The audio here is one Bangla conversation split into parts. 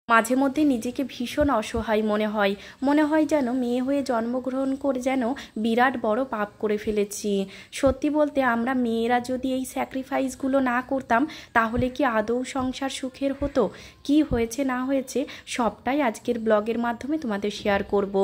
মাঝে মধ্যে নিজেকে ভীষণ অসহায় মনে হয় যেন মেয়ে হয়ে জন্মগ্রহণ করে যেন বিরাট বড় পাপ করে ফেলেছি। সত্যি বলতে আমরা মেয়েরা যদি এই স্যাক্রিফাইসগুলো না করতাম তাহলে কি আদৌ সংসার সুখের হতো? কি হয়েছে না হয়েছে সবটাই আজকের ব্লগের মাধ্যমে তোমাদের শেয়ার করব।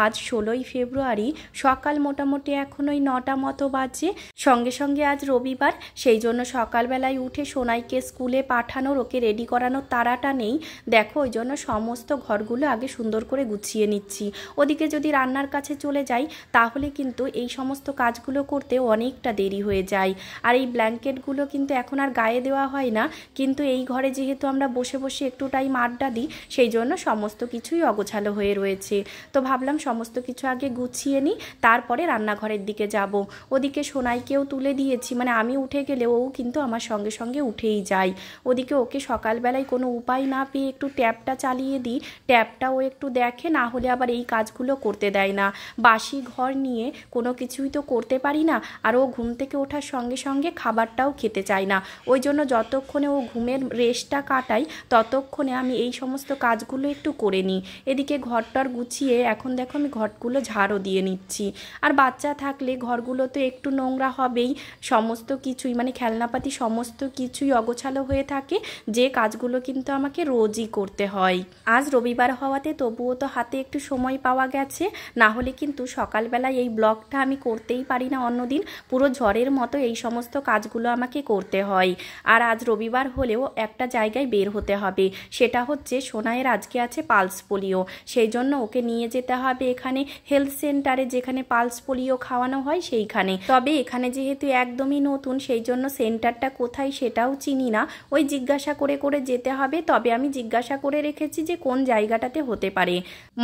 আজ 16ই ফেব্রুয়ারি, সকাল মোটামুটি এখন ওই 9টা মতো বাজে। সঙ্গে সঙ্গে আজ রবিবার, সেই জন্য সকালবেলায় উঠে সোনাইকে স্কুলে পাঠানোর, ওকে রেডি করানোর তাড়াটা নেই। দেখো ওই জন্য সমস্ত ঘরগুলো আগে সুন্দর করে গুছিয়ে নিচ্ছি। ওদিকে যদি রান্নার কাছে চলে যাই তাহলে কিন্তু এই সমস্ত কাজগুলো করতে অনেকটা দেরি হয়ে যায়। আর এই ব্ল্যাঙ্কেটগুলো কিন্তু এখন আর গায়ে দেওয়া হয় না, কিন্তু এই ঘরে যেহেতু আমরা বসে বসে একটু টাইম আড্ডা দিই সেই জন্য সমস্ত কিছুই অগোছালো হয়ে রয়েছে। তো ভাবলাম সমস্ত কিছু আগে গুছিয়ে নিই, তারপরে রান্নাঘরের দিকে যাব। ওদিকে সোনাইকেও তুলে দিয়েছি, মানে আমি উঠে গেলে ও কিন্তু আমার সঙ্গে সঙ্গে উঠেই যায়। ওদিকে ওকে সকালবেলায় কোনো উপায় না পেয়ে একটু ট্যাপটা চালিয়ে দিই, ট্যাপটাও একটু দেখে, না হলে আবার এই কাজগুলো করতে দেয় না। বাসি ঘর নিয়ে কোনো কিছুই তো করতে পারি না। আর ও ঘুম থেকে ওঠার সঙ্গে সঙ্গে খাবারটাও খেতে চায় না। ওই জন্য যতক্ষণে ও ঘুমের রেস্টটা কাটাই ততক্ষণে আমি এই সমস্ত কাজগুলো একটু করে নিই। এদিকে ঘরটার গুছিয়ে এখন দেখো আমি ঘরগুলো ঝাড়ও দিয়ে নিচ্ছি। আর বাচ্চা থাকলে ঘরগুলো তো একটু নোংরা হবেই, সমস্ত কিছুই মানে খেলনাপাতি সমস্ত কিছুই অগোছালো হয়ে থাকে, যে কাজগুলো কিন্তু আমাকে রোজই করতে হয়। আজ রবিবার হওয়াতে তবুও তো হাতে একটু সময় পাওয়া গেছে, না হলে কিন্তু সকালবেলায় এই ব্লগটা আমি করতেই পারি না। অন্যদিন পুরো ঝড়ের মতো এই সমস্ত কাজগুলো আমাকে করতে হয়। আর আজ রবিবার হলেও একটা জায়গায় বের হতে হবে, সেটা হচ্ছে সোনাইয়ের আজকে আছে পালস পোলিও। সেই জন্য ওকে নিয়ে যেতে হবে এখানে হেলথ সেন্টারে, যেখানে পালস পোলিও খাওয়ানো হয় সেইখানে। তবে এখানে যেহেতু একদমই নতুন সেই জন্য সেন্টারটা কোথায় সেটাও চিনি না, ওই জিজ্ঞাসা করে করে যেতে হবে। তবে আমি জিজ্ঞাসা করে রেখেছি যে কোন জায়গাটাতে হতে পারে।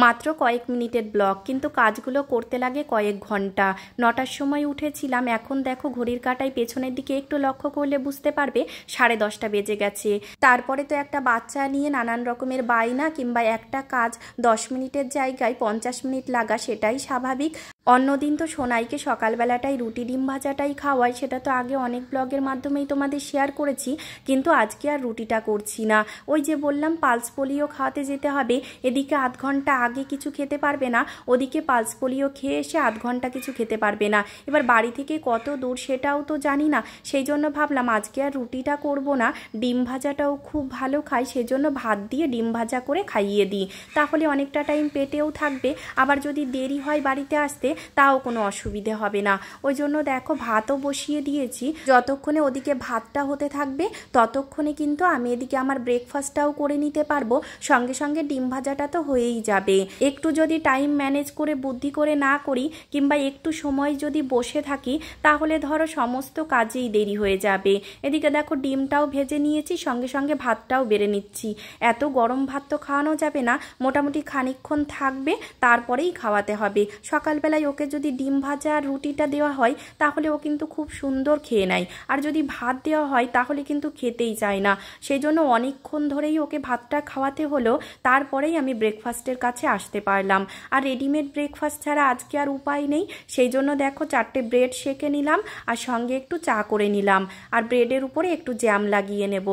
মাত্র কয়েক মিনিটের ব্লগ, কিন্তু কাজগুলো করতে লাগে কয়েক ঘন্টা। 9টার সময় উঠেছিলাম, এখন দেখো ঘড়ির কাঁটায় পেছনের দিকে একটু লক্ষ্য করলে বুঝতে পারবে 10:30 বেজে গেছে। তারপরে তো একটা বাচ্চা নিয়ে নানান রকমের বায়না, কিংবা একটা কাজ 10 মিনিটের জায়গায় 50 মিনিট লাগা, সেটাই স্বাভাবিক। অন্যদিন তো সোনাইকে সকালবেলাটাই রুটি ডিম ভাজাটাই খাওয়াই, সেটা তো আগে অনেক ব্লগের মাধ্যমেই তোমাদের শেয়ার করেছি, কিন্তু আজকে আর রুটিটা করছি না। ওই যে বললাম পালস পোলিও খাওয়াতে যেতে হবে, এদিকে আধ ঘন্টা আগে কিছু খেতে পারবে না, ওদিকে পালস পোলিও খেয়ে এসে আধ ঘন্টা কিছু খেতে পারবে না। এবার বাড়ি থেকে কত দূর সেটাও তো জানি না, সেই জন্য ভাবলাম আজকে আর রুটিটা করব না। ডিম ভাজাটাও খুব ভালো খাই, সেজন্য ভাত দিয়ে ডিম ভাজা করে খাইয়ে দিই, তাহলে অনেকটা টাইম পেটেও থাকবে। আবার যদি দেরি হয় বাড়িতে আসতে তাও কোনো অসুবিধে হবে না। ওই জন্য দেখো ভাতও বসিয়ে দিয়েছি, যতক্ষণে ওদিকে ভাতটা হতে থাকবে ততক্ষণে কিন্তু আমি এদিকে আমার ব্রেকফাস্টটাও করে নিতে পারবো, সঙ্গে সঙ্গে ডিম ভাজাটা তো হয়েই যাবে। একটু যদি টাইম ম্যানেজ করে বুদ্ধি করে না করি, কিংবা একটু সময় যদি বসে থাকি, তাহলে ধরো সমস্ত কাজেই দেরি হয়ে যাবে। এদিকে দেখো ডিমটাও ভেজে নিয়েছি, সঙ্গে সঙ্গে ভাতটাও বেড়ে নিচ্ছি। এত গরম ভাত তো খাওয়ানো যাবে না, মোটামুটি খানিকক্ষণ থাকবে তারপরেই খাওয়াতে হবে। সকালবেলায় ওকে যদি ডিম ভাজা আর রুটিটা দেওয়া হয় তাহলে ও কিন্তু খুব সুন্দর খেয়ে নেয়, আর যদি ভাত দেওয়া হয় তাহলে কিন্তু খেতেই চায় না। সেই জন্য অনেকক্ষণ ধরেই ওকে ভাতটা খাওয়াতে হলো, তারপরেই আমি ব্রেকফাস্টের কাছে আসতে পারলাম। আর রেডিমেড ব্রেকফাস্ট ছাড়া আজকে আর উপায় নেই, সেই জন্য দেখো 4টে ব্রেড সেঁকে নিলাম, আর সঙ্গে একটু চা করে নিলাম, আর ব্রেডের উপরে একটু জ্যাম লাগিয়ে নেব।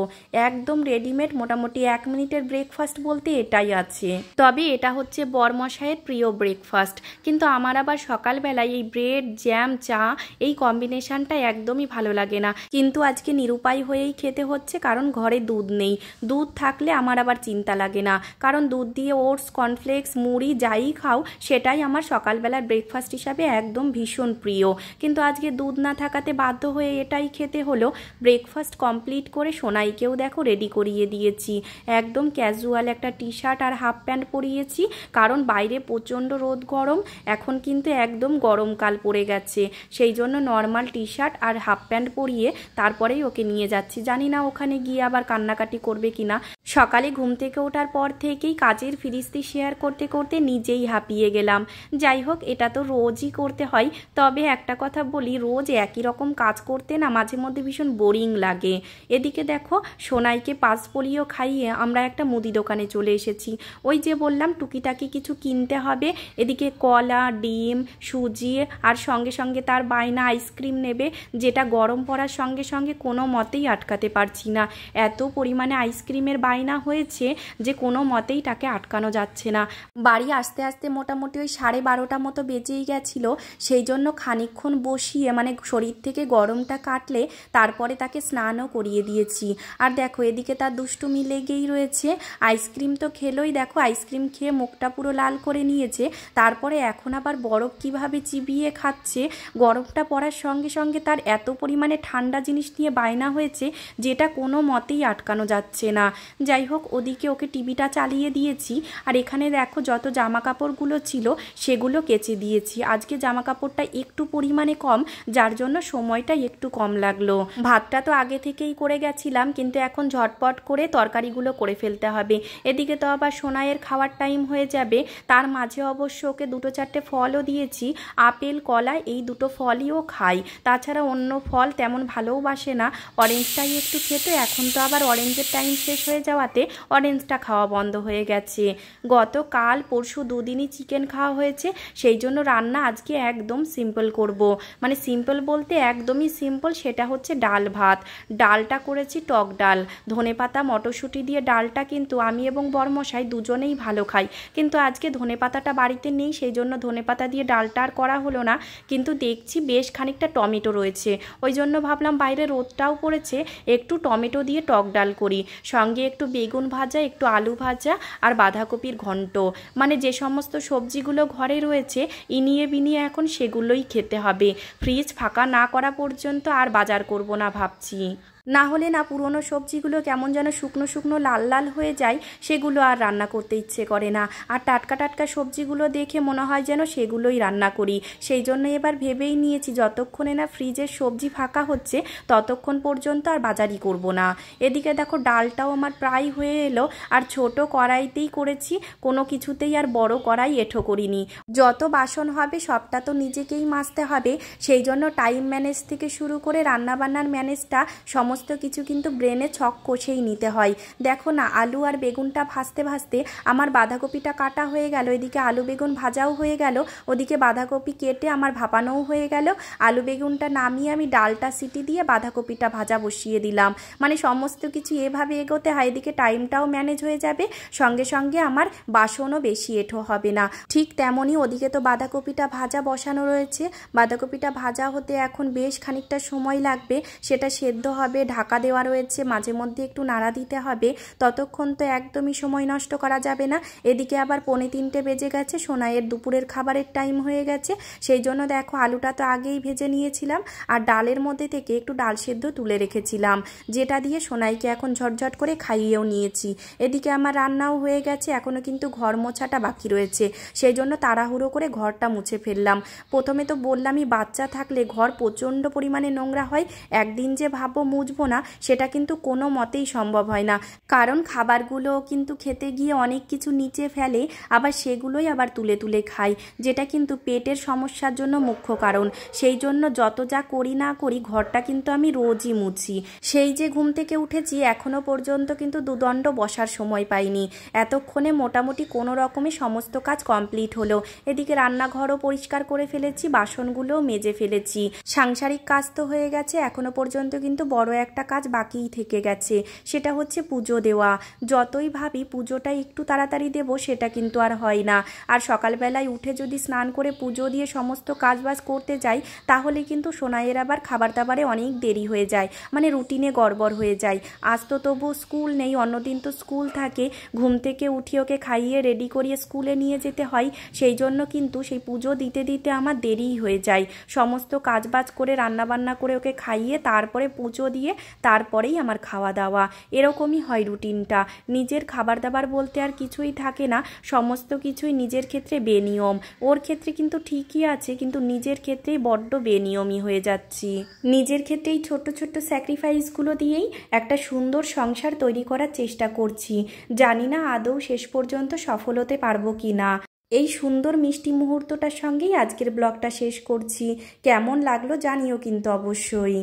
একদম রেডিমেড, মোটামুটি 1 মিনিটের ব্রেকফাস্ট বলতে এটাই আছে। তবে এটা হচ্ছে বরমশাইয়ের প্রিয় ব্রেকফাস্ট, কিন্তু আমার আবার সকালবেলায় এই ব্রেড জ্যাম চা এই কম্বিনেশনটা একদমই ভালো লাগে না। কিন্তু আজকে নিরুপায় হয়েই খেতে হচ্ছে, কারণ ঘরে দুধ নেই। দুধ থাকলে আমার আবার চিন্তা লাগে না, কারণ দুধ দিয়ে ওটস কর্নফ্লেক্স মুড়ি যাই খাও সেটাই আমার সকালবেলার ব্রেকফাস্ট হিসাবে একদম ভীষণ প্রিয়। কিন্তু আজকে দুধ না থাকাতে বাধ্য হয়ে এটাই খেতে হলো। ব্রেকফাস্ট কমপ্লিট করে সোনাইকেও দেখো রেডি করিয়ে দিয়েছি, একদম ক্যাজুয়াল একটা টি শার্ট আর হাফ প্যান্ট পরিয়েছি, কারণ বাইরে প্রচণ্ড রোদ গরম, এখন কিন্তু একদম গরমকাল পড়ে গেছে। সেই জন্য নর্মাল টি শার্ট আর হাফ প্যান্ট পরিয়ে তারপরেই ওকে নিয়ে যাচ্ছি। জানি না ওখানে গিয়ে আবার কান্নাকাটি করবে কিনা। সকালে ঘুম থেকে ওঠার পর থেকেই কাজের ফিরিস্তি শেয়ার করতে করতে নিজেই হাঁপিয়ে গেলাম। যাই হোক, এটা তো রোজই করতে হয়, তবে একটা কথা বলি, রোজ একই রকম কাজ করতে না মাঝে মধ্যে ভীষণ বোরিং লাগে। এদিকে দেখো সোনাইকে পালস পোলিও খাইয়ে আমরা একটা মুদি দোকানে চলে এসেছি। ওই যে বললাম টুকিটাকি কিছু কিনতে হবে, এদিকে কলা ডিম ডিম, সুজি, আর সঙ্গে সঙ্গে তার বায়না আইসক্রিম নেবে, যেটা গরম পড়ার সঙ্গে সঙ্গে কোনো মতেই আটকাতে পারছি না। এত পরিমাণে আইসক্রিমের বায়না হয়েছে যে কোনো মতেই তাকে আটকানো যাচ্ছে না। বাড়ি আসতে আসতে মোটামুটি ওই 12:30 মতো বেজেই গেছিলো। সেই জন্য খানিকক্ষণ বসিয়ে মানে শরীর থেকে গরমটা কাটলে তারপরে তাকে স্নানও করিয়ে দিয়েছি। আর দেখো এদিকে তার দুষ্টুমি লেগেই রয়েছে। আইসক্রিম তো খেলোই, দেখো আইসক্রিম খেয়ে মুখটা পুরো লাল করে নিয়েছে। তারপরে এখন আবার বরফ কিভাবে চিবিয়ে খাচ্ছে। গরমটা পড়ার সঙ্গে সঙ্গে তার এত পরিমাণে ঠান্ডা জিনিস নিয়ে বায়না হয়েছে যেটা কোনো মতেই আটকানো যাচ্ছে না। যাই হোক, ওদিকে ওকে টিভিটা চালিয়ে দিয়েছি। আর এখানে দেখো যত জামা কাপড়গুলো ছিল সেগুলো কেচে দিয়েছি। আজকে জামা কাপড়টা একটু পরিমাণে কম, যার জন্য সময়টা একটু কম লাগলো। ভাতটা তো আগে থেকেই করে গেছিলাম, কিন্তু এখন ঝটপট করে তরকারিগুলো করে ফেলতে হবে। এদিকে তো আবার সোনাইয়ের খাওয়ার টাইম হয়ে যাবে। তার মাঝে অবশ্য ওকে 2-4টে ফলও দিয়েছি, আপেল, কলা, এই দুটো ফলই ও খায়। তাছাড়া অন্য ফল তেমন ভালোবাসে না, অরেঞ্জটাই একটু খেতে। এখন তো আবার অরেঞ্জের টাইম শেষ হয়ে যাওয়াতে অরেঞ্জটা খাওয়া বন্ধ হয়ে গেছে। গতকাল পরশু দুদিনই চিকেন খাওয়া হয়েছে, সেই জন্য রান্না আজকে একদম সিম্পল করব। মানে সিম্পল বলতে একদমই সিম্পল, সেটা হচ্ছে ডাল ভাত। ডালটা করেছি টক ডাল, ধনেপাতা মটরশুঁটি দিয়ে ডালটা কিন্তু আমি এবং বরমশাই দুজনেই ভালো খাই। কিন্তু আজকে ধনেপাতাটা বাড়িতে নেই, সেই জন্য ধনেপাতা দিয়ে ডালটা আর করা হলো না। কিন্তু দেখছি বেশ খানিকটা টমেটো রয়েছে, ওই জন্য ভাবলাম বাইরে রোদটাও পড়েছে, একটু টমেটো দিয়ে টক ডাল করি। সঙ্গে একটু বেগুন ভাজা, একটু আলু ভাজা আর বাঁধাকপির ঘন্ট। মানে যে সমস্ত সবজিগুলো ঘরে রয়েছে ইনিয়ে বিনিয়ে এখন সেগুলোই খেতে হবে। ফ্রিজ ফাঁকা না করা পর্যন্ত আর বাজার করব না ভাবছি। না হলে না পুরনো সবজিগুলো কেমন যেন শুকনো শুকনো লাল লাল হয়ে যায়, সেগুলো আর রান্না করতে ইচ্ছে করে না। আর টাটকা টাটকা সবজিগুলো দেখে মনে হয় যেন সেগুলোই রান্না করি। সেই জন্য এবার ভেবেই নিয়েছি যতক্ষণে না ফ্রিজের সবজি ফাঁকা হচ্ছে ততক্ষণ পর্যন্ত আর বাজারই করব না। এদিকে দেখো ডালটাও আমার প্রায় হয়ে এলো। আর ছোট কড়াইতেই করেছি, কোনো কিছুতেই আর বড় কড়াই এঁঠো করিনি। যত বাসন হবে সবটা তো নিজেকেই মাজতে হবে, সেই জন্য টাইম ম্যানেজ থেকে শুরু করে রান্নাবান্নার ম্যানেজটা সমস্ত কিছু কিন্তু ব্রেনে ছক কষেই নিতে হয়। দেখো না, আলু আর বেগুনটা ভাজতে ভাজতে আমার বাঁধাকপিটা কাটা হয়ে গেল, এদিকে আলু বেগুন ভাজাও হয়ে গেল, ওদিকে বাঁধাকপি কেটে আমার ভাপানোও হয়ে গেল। আলু বেগুনটা নামিয়ে আমি ডালটা সিটি দিয়ে বাঁধাকপিটা ভাজা বসিয়ে দিলাম। মানে সমস্ত কিছু এভাবে এগোতে হয়, এদিকে টাইমটাও ম্যানেজ হয়ে যাবে, সঙ্গে সঙ্গে আমার বাসনও বেশি এঁঠো হবে না। ঠিক তেমনই ওদিকে তো বাঁধাকপিটা ভাজা বসানো রয়েছে। বাঁধাকপিটা ভাজা হতে এখন বেশ খানিকটা সময় লাগবে, সেটা সেদ্ধ হবে, ঢাকা দেওয়া রয়েছে, মাঝে মধ্যে একটু নাড়া দিতে হবে। ততক্ষণ তো একদমই সময় নষ্ট করা যাবে না। এদিকে আবার 2:45 বেজে গেছে, সোনাইয়ের দুপুরের খাবারের টাইম হয়ে গেছে। সেই জন্য দেখো আলুটা তো আগেই ভেজে নিয়েছিলাম, আর ডালের মধ্যে থেকে একটু ডাল সেদ্ধ তুলে রেখেছিলাম, যেটা দিয়ে সোনাইকে এখন ঝটঝট করে খাইয়েও নিয়েছি। এদিকে আমার রান্নাও হয়ে গেছে, এখনও কিন্তু ঘর মোছাটা বাকি রয়েছে, সেই জন্য তাড়াহুড়ো করে ঘরটা মুছে ফেললাম। প্রথমে তো বললামই বাচ্চা থাকলে ঘর প্রচণ্ড পরিমাণে নোংরা হয়, একদিন যে ভাববো মুছবো না সেটা কিন্তু কোনো মতেই সম্ভব হয় না। কারণ খাবারগুলো কিন্তু খেতে গিয়ে অনেক কিছু নিচে ফেলে, আবার সেগুলোই আবার তুলে তুলে খাই, যেটা কিন্তু পেটের সমস্যার জন্য মুখ্য কারণ। সেই জন্য যত যা করি না করি ঘরটা কিন্তু আমি রোজই মুছি। সেই যে ঘুম থেকে উঠেছি এখনো পর্যন্ত কিন্তু দুদণ্ড বসার সময় পাইনি। এতক্ষণে মোটামুটি কোনো রকমে সমস্ত কাজ কমপ্লিট হলো। এদিকে রান্নাঘরও পরিষ্কার করে ফেলেছি, বাসনগুলোও মেজে ফেলেছি, সাংসারিক কাজ তো হয়ে গেছে। এখনো পর্যন্ত কিন্তু বড় একটা কাজ বাকিই থেকে গেছে, সেটা হচ্ছে পুজো দেওয়া। যতই ভাবি পুজোটা একটু তাড়াতাড়ি দেব, সেটা কিন্তু আর হয় না। আর সকালবেলায় উঠে যদি স্নান করে পুজো দিয়ে সমস্ত কাজবাজ করতে যাই তাহলে কিন্তু সোনাইয়ের আবার খাবার দাবারে অনেক দেরি হয়ে যায়, মানে রুটিনে গড়বড় হয়ে যায়। আজ তো তবু স্কুল নেই, অন্যদিন তো স্কুল থাকে। ঘুম থেকে উঠি ওকে খাইয়ে রেডি করিয়ে স্কুলে নিয়ে যেতে হয়, সেই জন্য কিন্তু সেই পুজো দিতে দিতে আমার দেরিই হয়ে যায়। সমস্ত কাজবাজ করে রান্নাবান্না করে ওকে খাইয়ে তারপরে পুজো দিয়ে তারপরেই আমার খাওয়া দাওয়া, এরকমই হয় রুটিনটা। নিজের খাবার দাবার বলতে আর কিছুই থাকে না, সমস্ত কিছুই নিজের ক্ষেত্রে বেনিয়ম। ওর ক্ষেত্রে কিন্তু ঠিকই আছে, কিন্তু নিজের ক্ষেত্রেই বড্ড বেনিয়মই হয়ে যাচ্ছি। নিজের ক্ষেত্রেই ছোট্ট ছোট্ট স্যাক্রিফাইসগুলো দিয়েই একটা সুন্দর সংসার তৈরি করার চেষ্টা করছি। জানি না আদৌ শেষ পর্যন্ত সফল হতে পারবো কি না। এই সুন্দর মিষ্টি মুহূর্তটার সঙ্গেই আজকের ব্লগটা শেষ করছি। কেমন লাগলো জানিও কিন্তু অবশ্যই।